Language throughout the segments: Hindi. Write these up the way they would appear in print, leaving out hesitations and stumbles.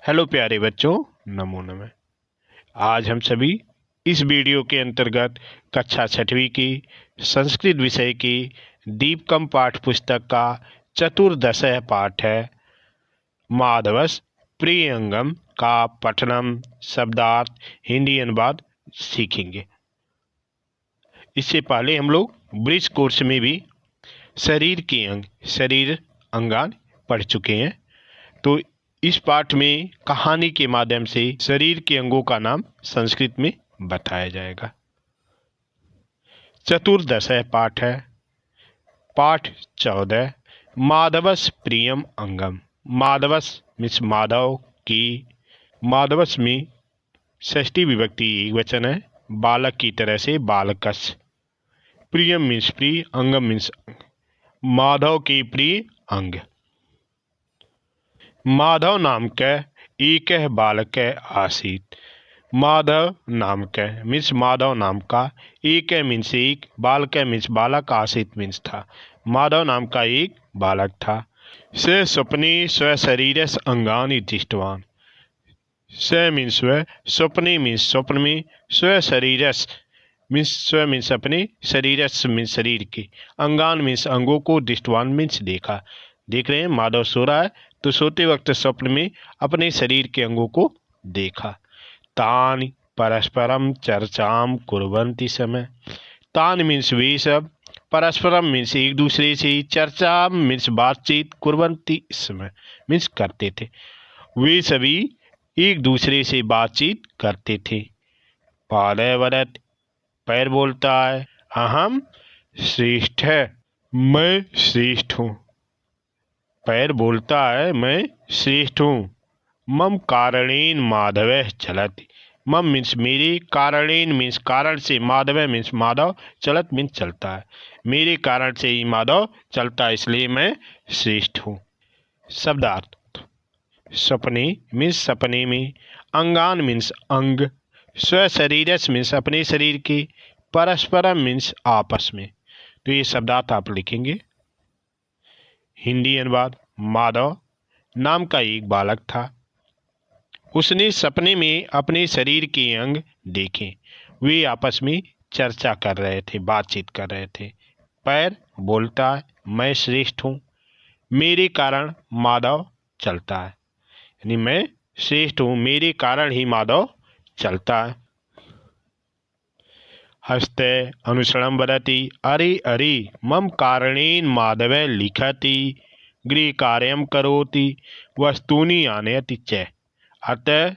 हेलो प्यारे बच्चों, नमो नमः। आज हम सभी इस वीडियो के अंतर्गत कक्षा 6वीं की संस्कृत विषय की दीपकम पाठ पुस्तक का चतुर्दशः पाठ है माधवस प्रियंगम का पठनम शब्दार्थ हिंदी अनुवाद सीखेंगे। इससे पहले हम लोग ब्रिज कोर्स में भी शरीर के अंग शरीर अंगान पढ़ चुके हैं। तो इस पाठ में कहानी के माध्यम से शरीर के अंगों का नाम संस्कृत में बताया जाएगा। चतुर्दशः पाठ है। पाठ 14 माधवस प्रियम अंगम। माधवस मीन्स माधव की। माधवस में षष्ठी विभक्ति एक वचन है। बालक की तरह से बालकस। प्रियम मीन्स प्रिय, अंगम मीन्स माधव की प्रिय अंग। माधव नाम के एक बालक आसीत। माधव नाम के मीन्स माधव नाम का, एक मीन्स एक, बालक मीन्स बालक, आसीत मीन्स था। माधव नाम का एक बालक था। स स्वप्ने स्वशरीरस अंगानि दृष्टवान। स मीन्स वह, स्वप्ने मीन्स स्वप्न में, स्वशरीरस मीन्स स्व मीन्स अपने, शरीरस मीन्स शरीर के, अंगान मीन्स अंगों को, दृष्टवान मीन्स देखा। देख रहे हैं, माधव सो रहा है तो सोते वक्त स्वप्न में अपने शरीर के अंगों को देखा। तान परस्परम चर्चाम कुर्वन्ति समय। तान मीन्स वे सब, परस्परम मीन्स एक दूसरे से, चर्चा मीन्स बातचीत, कुर्वन्ति समय मीन्स करते थे। वे सभी एक दूसरे से बातचीत करते थे। पादय वदत पैर बोलता है, अहम श्रेष्ठ है, मैं श्रेष्ठ हूँ। पैर बोलता है, मैं श्रेष्ठ हूँ। मम कारणेन माधव चलति। मम मीन्स मेरे, कारणेन मीन्स कारण से, माधव मीन्स माधव, चलत मीन्स चलता है। मेरे कारण से ही माधव चलता है, इसलिए मैं श्रेष्ठ हूँ। शब्दार्थ सपने मीन्स सपने में, अंगान मीन्स अंग, स्वशरीरस मीन्स अपने शरीर के, परस्परम मीन्स आपस में। तो ये शब्दार्थ आप लिखेंगे। हिंदी अनुवाद। माधव नाम का एक बालक था। उसने सपने में अपने शरीर के अंग देखे। वे आपस में चर्चा कर रहे थे, बातचीत कर रहे थे। पैर बोलता है, मैं श्रेष्ठ हूँ। मेरे कारण माधव चलता है, यानी मैं श्रेष्ठ हूँ, मेरे कारण ही माधव चलता है। हस्ते अनुसरणं वदति, अरे अरे मम कारणेन माधव लिखति, गृह कार्यं करोति, वस्तूनि आनयति च, अतः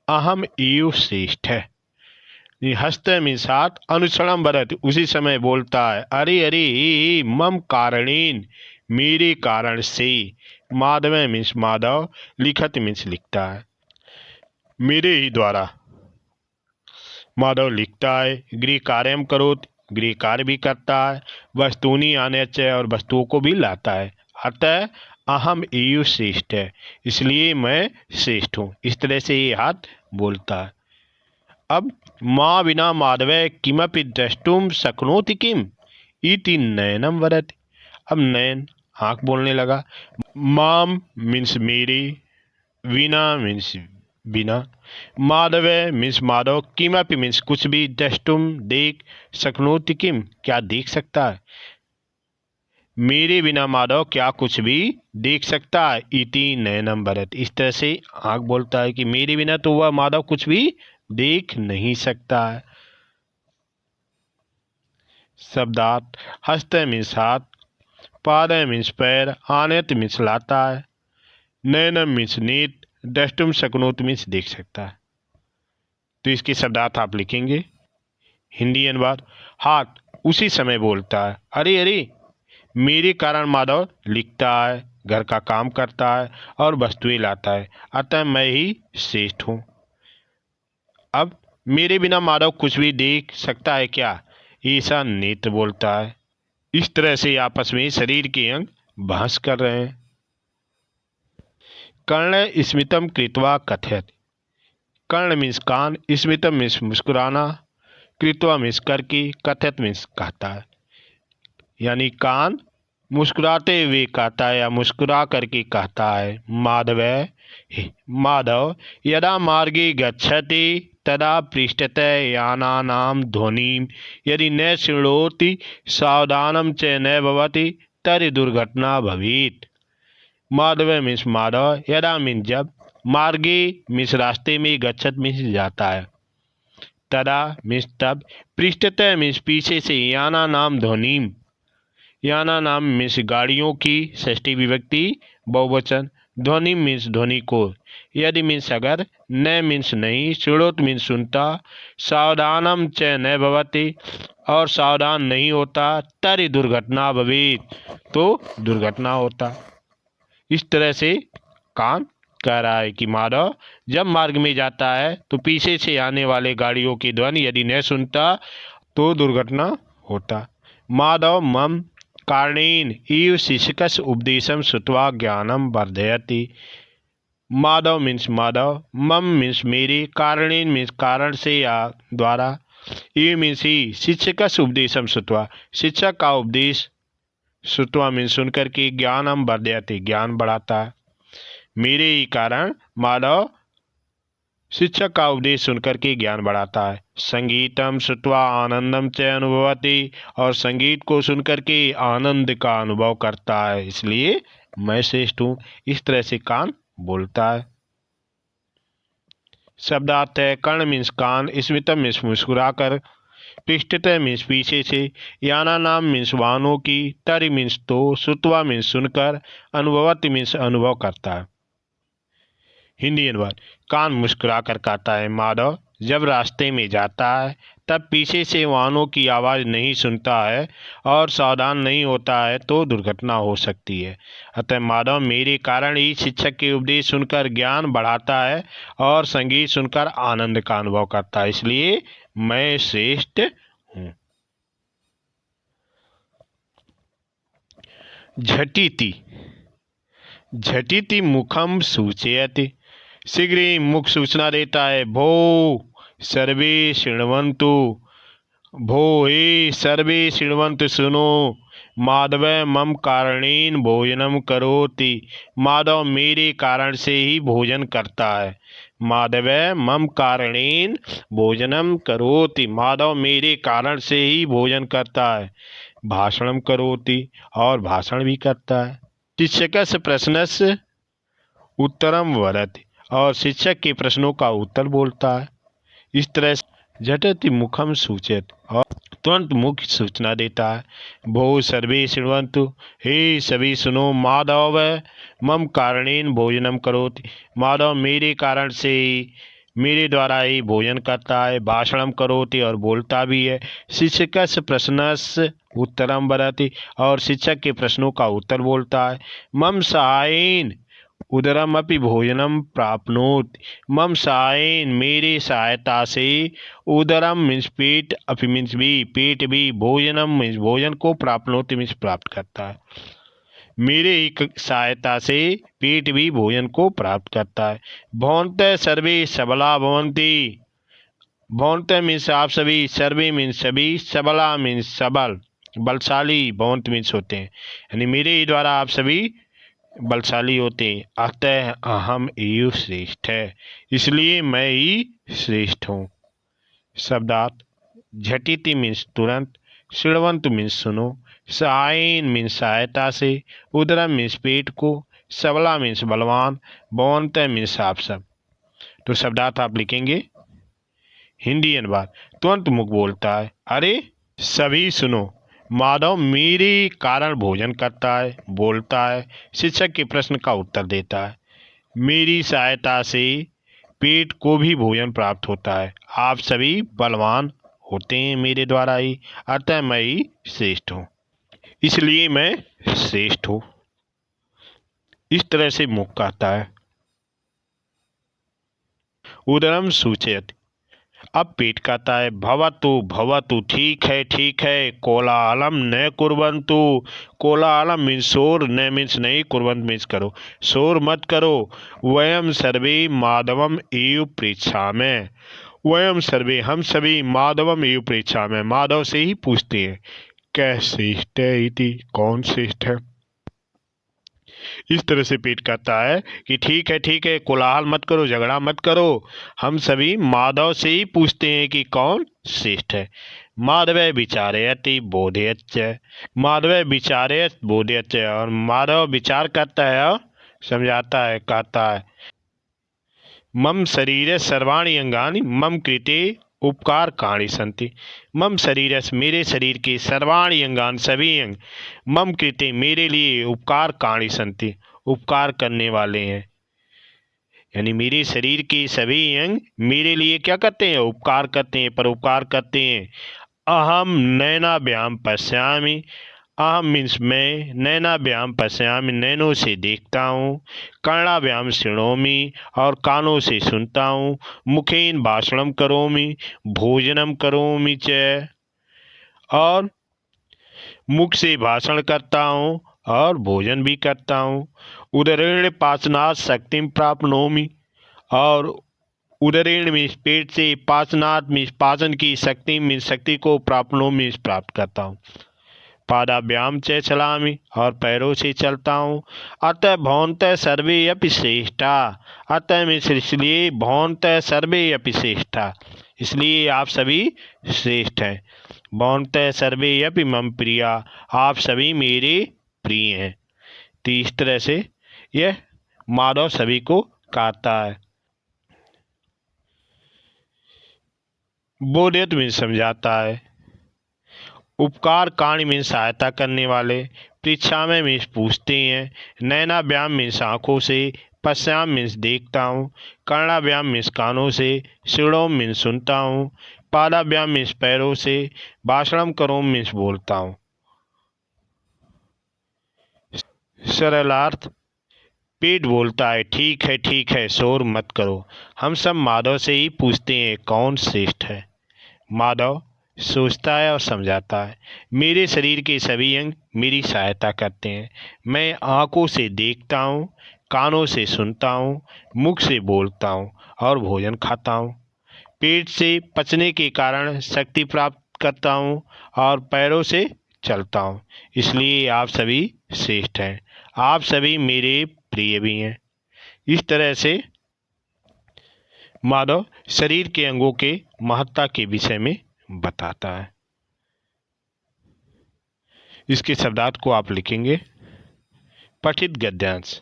अहम एव श्रेष्ठ है। हस्त मीन्स हाथ, अनुसरणं वदति उसी समय बोलता है, अरे अरे मम कारणेन मेरे कारण से, माधव मीन्स माधव, लिखत मीन्स लिखता है, मेरे ही द्वारा माधव लिखता है। गृह कार्यम करोत गृह कार्य भी करता है, वस्तूनि आने च और वस्तुओं को भी लाता है, अतः अहम एव श्रेष्ठ है, इसलिए मैं श्रेष्ठ हूँ। इस तरह से ये हाथ बोलता है। अब माँ बिना माधव किमपि द्रष्टुम शक्नोति किम इति नयनम वदति। अब नयन आँख बोलने लगा। माम मीन्स मेरे, विना मीन्स बिना, माधव मीन्स माधव, किमपि मीन्स कुछ भी, द्रष्टुम देख, शक्नोति किम क्या देख सकता है, मेरे बिना माधव क्या कुछ भी देख सकता है। इति नयनम वदत, इस तरह से आँख बोलता है कि मेरे बिना तो वह माधव कुछ भी देख नहीं सकता है। शब्दार्थ हस्त मीन्स हाथ, पाद मीन्स पैर, आनत मीन्स लाता है, नयनम मीन्स नेत्र, द्रष्टुम शक्नोति मीन्स देख सकता है। तो इसके शब्दार्थ आप लिखेंगे। हिंदी अनुवाद। हाथ उसी समय बोलता है, अरे अरे मेरे कारण माधव लिखता है, घर का काम करता है और वस्तुएं लाता है, अतः मैं ही श्रेष्ठ हूँ। अब मेरे बिना माधव कुछ भी देख सकता है क्या, ऐसा नेत्र बोलता है। इस तरह से आपस में शरीर के अंग बहस कर रहे हैं। कर्ण स्मितम कृत्वा कथयति। कर्ण मीन्स कान, स्मितम मीन्स मुस्कुराना, कृत्वा मीन्स करके, कथयत मीन्स कहता है, यानी कान मुस्कुराते हुए कहता है या मुस्कुरा करके कहता है, माधव माधव यदा मार्गे गच्छति तदा पृष्ठतः यानानां ध्वनिं यदि न शृणोति सावधानं च न भवति तर्हि दुर्घटना भवेत्। माधव मीन्स माधव, यदा मीन्स जब, मार्गे मीन्स रास्ते में, गच्छत मीन्स जाता है, तदा मीन्स तब, पृष्ठतः मीन्स पीछे से, याना नाम ध्वनिम, याना नाम मीन्स गाड़ियों की षष्ठी विभक्ति बहुवचन, ध्वनि मीन्स ध्वनि को, यदि मीन्स अगर, न मीन्स नहीं, श्रुणोत मीन्स सुनता, सावधानम च न भवति और सावधान नहीं होता, तरि दुर्घटना भवेत तो दुर्घटना होता। इस तरह से कान कह रहा है कि माधव जब मार्ग में जाता है तो पीछे से आने वाले गाड़ियों की ध्वनि यदि न सुनता तो दुर्घटना होता। माधव मम कारणेन इव शिक्षकस्य उपदेशम श्रुत्वा ज्ञानम वर्धयति। माधव मीन्स माधव, मम मीन्स मेरे, कारणेन मीन्स कारण से या द्वारा, इव मीन्स ही, शिक्षकस्य उपदेशम श्रुत्वा शिक्षक का उपदेश, श्रुत्वा मीन्स सुनकर के, ज्ञानम वर्धयति ज्ञान बढ़ाता है। मेरे ही कारण माधव शिक्षक का उपदेश सुनकर के ज्ञान बढ़ाता है। संगीतम श्रुत्वा आनंदम च अनुभवति और संगीत को सुनकर के आनंद का अनुभव करता है, इसलिए मैं श्रेष्ठ हूँ। इस तरह से कान बोलता है। शब्दार्थ है, कर्ण मीन्स कान, स्मितम मीन्स मुस्कुराकर, पृष्ठतः मीन्स पीछे से, याना नाम मीन्स वाहनों की, तरि मीन्स तो, श्रुत्वा मीन्स सुनकर, अनुभवति मीन्स अनुभव करता है। हिंदी अनुवाद। कान मुस्कुरा कर कहता है, माधव जब रास्ते में जाता है तब पीछे से वाहनों की आवाज़ नहीं सुनता है और सावधान नहीं होता है तो दुर्घटना हो सकती है। अतः माधव मेरे कारण ही शिक्षक के उपदेश सुनकर ज्ञान बढ़ाता है और संगीत सुनकर आनंद का अनुभव करता है, इसलिए मैं श्रेष्ठ हूँ। झटिति, झटिति मुखम सूचयति, शीघ्र ही मुख सूचना देता है। भो सर्वे शृण्वन्तु, भो हे सर्वे शृण्वन्तु सुनो, माधव मम कारणेन भोजनम करोति। माधव मेरे कारण से ही भोजन करता है। माधव मम कारणेन भोजनम करोति, माधव मेरे कारण से ही भोजन करता है। भाषणम करोति और भाषण भी करता है। शिक्षकस्य प्रश्नस्य उत्तरम वदति और शिक्षक के प्रश्नों का उत्तर बोलता है। इस तरह झटिति मुखम सूचयति और तुरंत मुख सूचना देता है। भो सर्वे शृण्वन्तु, हे सभी सुनो, माधव मम कारणेन भोजनम करोति, माधव मेरे कारण से मेरे द्वारा ही भोजन करता है। भाषणम करोति और बोलता भी है। शिक्षकस्य प्रश्नस्य उत्तरम वदति और शिक्षक के प्रश्नों का उत्तर बोलता है। मम सहायेन उदरम अपि भोजनम प्राप्नोति, मम सहायेन मेरी सहायता से, उदरम मीन्स पेट, अपि मीन्स भी पेट भी, भोजनम मीन्स भोजन को, प्राप्नोति मीन्स प्राप्त करता है। मेरे ही सहायता से पेट भी भोजन को प्राप्त करता है। भवन्तः सर्वे सबला भवन्ति, भवन्तः मीन्स आप सभी, सर्वे मीन्स सभी, सबला मीन्स सबल, बलशाली, भवंत मीन्स होते हैं, यानी मेरे ही द्वारा आप सभी बलशाली होते हैं। अतः अहम एव श्रेष्ठ है, इसलिए मैं ही श्रेष्ठ हूँ। शब्दार्थ, झटिति मीन्स तुरंत, शृण्वन्तु मीन्स सुनो, सहायन मीन्स सहायता से, उदरम मीन्स पेट को, सबला मीन्स बलवान, भवंत मीन्स आप सब। तो शब्दार्थ आप लिखेंगे। हिंदी अनुवाद। तुरंत मुख बोलता है, अरे सभी सुनो, माधव मेरे कारण भोजन करता है, बोलता है, शिक्षक के प्रश्न का उत्तर देता है, मेरी सहायता से पेट को भी भोजन प्राप्त होता है, आप सभी बलवान होते हैं मेरे द्वारा ही, अतः मैं ही श्रेष्ठ हूँ, इसलिए मैं श्रेष्ठ हूँ। इस तरह से मुख कहता है। उदरम सूचयति, अब पेट कहता है, भवतु भवतु, ठीक है, कोलाहलम न कुर्वन्तु, कोलाहलम मीन्स शोर, न मीन्स नहीं, कुर्वंत मीन्स करो, शोर मत करो। वयम सर्वे माधवम एव पृच्छामः, वयम सर्वे हम सभी, माधवम एव पृच्छामः माधव से ही पूछते हैं, कः श्रेष्ठ इति, कौन श्रेष्ठ है। इस तरह से पेट कहता है कि ठीक है, कोलाहल मत करो, झगड़ा मत करो, हम सभी माधव से ही पूछते हैं कि कौन श्रेष्ठ है। माधव विचारयति बोधयच्च, माधव विचारयत बोधयच्च, और माधव विचार करता है और समझाता है, कहता है मम शरीर सर्वाणि अंगानि मम कृते उपकार काणी संति, मम शरीर मेरे शरीर के सर्वाणि अंगान सभी अंग मम कृते मेरे लिए उपकार काणी संति उपकार करने वाले हैं, यानी मेरे शरीर के सभी अंग मेरे लिए क्या करते हैं, उपकार करते हैं, परोपकार करते हैं। अहम नैनाभ्याम पश्यामि, अहम मीन्स मैं, नैनाभ्याम पश्यामि नैनों से देखता हूँ, कर्णाभ्याम शृणोमि और कानों से सुनता हूँ, मुखेन भाषणम करोमि भोजनम करोमि च, और मुख से भाषण करता हूँ और भोजन भी करता हूँ। उदरेण पाचनात् शक्तिम प्राप्नोमि, और उदरेण मीन्स पेट से, पाचनात् मीन्स पाचन की, शक्ति मीन्स शक्ति को, प्राप्नोमि मीन्स प्राप्त करता हूँ। पादाभ्याम च चलामि, और पैरों से चलता हूँ। अतः भवन्तः सर्वे अपि श्रेष्ठा, अतः मीन्स इसलिए, भवन्तः सर्वे अपि श्रेष्ठा, इसलिए आप सभी श्रेष्ठ हैं। भवन्तः सर्वे अपि मम प्रिया, आप सभी मेरे प्रिय हैं। तो इस तरह से यह माधव सभी को कहता है। बोधयत मीन्स समझाता है। उपकार काणी मीन्स सहायता करने वाले। परीक्षा में मीन्स पूछते हैं। नैनाभ्याम मीन्स आँखों से। पश्याम मीन्स देखता हूँ। कर्णाभ्याम मीन्स कानों से। शृणोम मीन्स सुनता हूँ। पादाभ्याम मीन्स पैरों से। भाषणम करोम मीन्स बोलता हूँ। सरलार्थ, पेट बोलता है ठीक है, शोर मत करो, हम सब माधव से ही पूछते हैं कौन श्रेष्ठ है। माधव सोचता है और समझाता है, मेरे शरीर के सभी अंग मेरी सहायता करते हैं। मैं आँखों से देखता हूँ, कानों से सुनता हूँ, मुख से बोलता हूँ और भोजन खाता हूँ। पेट से पचने के कारण शक्ति प्राप्त करता हूँ और पैरों से चलता हूँ, इसलिए आप सभी श्रेष्ठ हैं। आप सभी मेरे प्रिय भी हैं। इस तरह से माधव शरीर के अंगों के महत्ता के विषय में बताता है। इसके शब्दार्थ को आप लिखेंगे। पठित गद्यांश,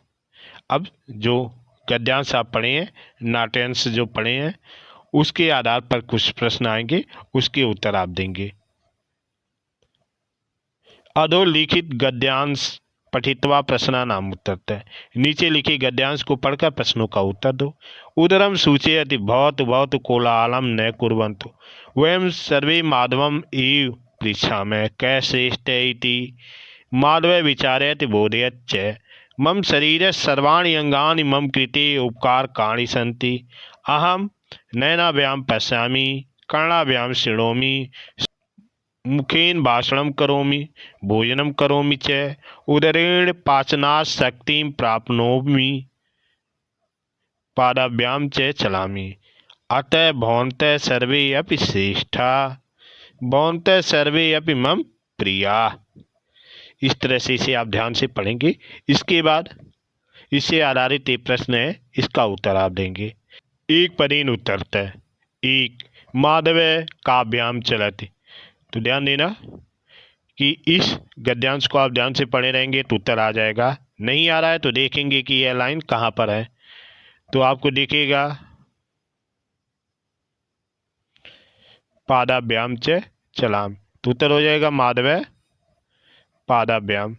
अब जो गद्यांश आप पढ़े हैं, नाट्यांश जो पढ़े हैं, उसके आधार पर कुछ प्रश्न आएंगे, उसके उत्तर आप देंगे। अधोलिखित गद्यांश पठित्वा प्रश्नानाम उत्तरतः, नीचे लिखे गद्यांश को पढ़कर प्रश्नों का उत्तर दो। उदरम सूचयति भवत भवत कोलाहलम न कुर्वन्तु, वयम सर्वे माधवम एव पृच्छामः कः श्रेष्ठ इति। माधव विचारयति बोधयच्च, मम शरीर सर्वाणि अंगानि मम कृते उपकार काणि सन्ति। अहम नैनाभ्याम पश्यामि, कर्णाभ्याम शृणोमि, मुखेन भाषणम करोमि, भोजनम करोमि च, उदरेण पाचनात् शक्तिं प्राप्नोमि, पादाभ्याम च चलामि। अतः भवन्तः सर्वे अपि श्रेष्ठा, भवन्तः सर्वे अपि मम प्रिया। इस तरह से इसे आप ध्यान से पढ़ेंगे। इसके बाद इससे आधारित एक प्रश्न है, इसका उत्तर आप देंगे। एक पदेन उत्तरतः। एक, माधव काव्याम चलति, तो ध्यान देना कि इस गद्यांश को आप ध्यान से पढ़े रहेंगे तो उत्तर आ जाएगा। नहीं आ रहा है तो देखेंगे कि यह लाइन कहाँ पर है, तो आपको दिखेगा पादाभ्याम च चलाम, तो उत्तर हो जाएगा माधव पादाभ्याम।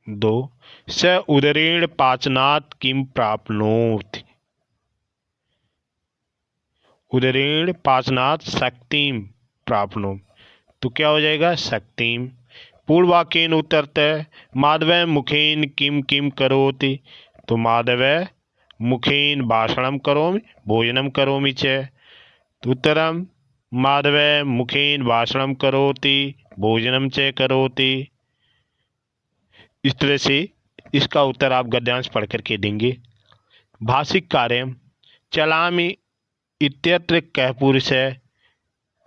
दो, स उदरेण पाचनात् किम प्राप्नोति, उदरेण पाचनात् शक्तिम प्राप्नोम, तो क्या हो जाएगा शक्तिम। पूर्ववाक्येन उत्तरतः, माधव मुखेन किम किम करोति, तो माधव मुखेन भाषणम करोमि भोजनम करोमि च, तो उत्तरम माधव मुखेन भाषणम करोति भोजनम च करोति। इस तरह से इसका उत्तर आप गद्यांश पढ़ करके देंगे। भाषिक कार्यम, चलामि इत्यत्र कः पुरुष है,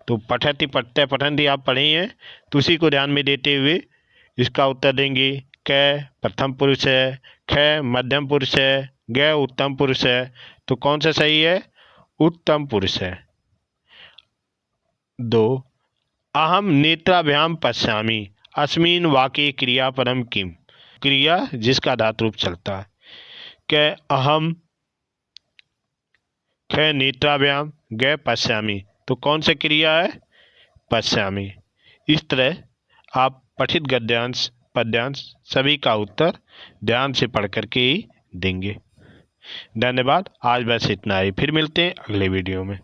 तो पठति पठ्य पठन्ति आप पढ़े हैं, तो उसी को ध्यान में देते हुए इसका उत्तर देंगे। क प्रथम पुरुष है, ख मध्यम पुरुष है, ग उत्तम पुरुष है। तो कौन सा सही है? उत्तम पुरुष है। 2 अहम नेत्राभ्याम पश्यामि अस्मिन् वाक्ये क्रियापदम किम। क्रिया जिसका धातु रूप चलता है। क अहम, ख नेत्राभ्याम, ग पश्यामि। तो कौन सी क्रिया है? पश्यामि। इस तरह आप पठित गद्यांश पद्यांश सभी का उत्तर ध्यान से पढ़ करके ही देंगे। धन्यवाद। आज बस इतना ही, फिर मिलते हैं अगले वीडियो में।